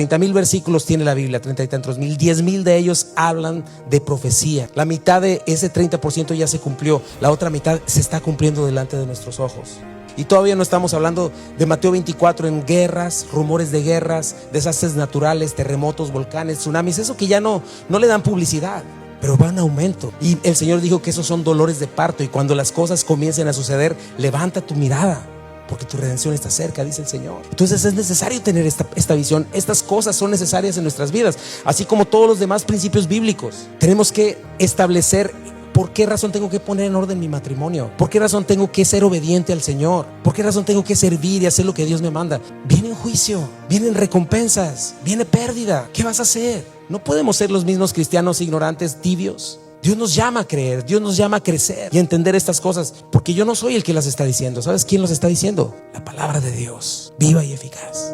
30,000 versículos tiene la Biblia, 30 y tantos mil, 10,000 de ellos hablan de profecía. La mitad de ese 30% ya se cumplió, la otra mitad se está cumpliendo delante de nuestros ojos. Y todavía no estamos hablando de Mateo 24 en guerras, rumores de guerras, desastres naturales, terremotos, volcanes, tsunamis, eso que ya no le dan publicidad, pero va en aumento. Y el Señor dijo que esos son dolores de parto, y cuando las cosas comiencen a suceder, levanta tu mirada, porque tu redención está cerca, dice el Señor. Entonces es necesario tener esta visión. Estas cosas son necesarias en nuestras vidas, así como todos los demás principios bíblicos. Tenemos que establecer por qué razón tengo que poner en orden mi matrimonio, por qué razón tengo que ser obediente al Señor, por qué razón tengo que servir y hacer lo que Dios me manda. Viene juicio, vienen recompensas, viene pérdida. ¿Qué vas a hacer? No podemos ser los mismos cristianos ignorantes, tibios. Dios nos llama a creer, Dios nos llama a crecer y a entender estas cosas, porque yo no soy el que las está diciendo. ¿Sabes quién los está diciendo? La palabra de Dios, viva y eficaz.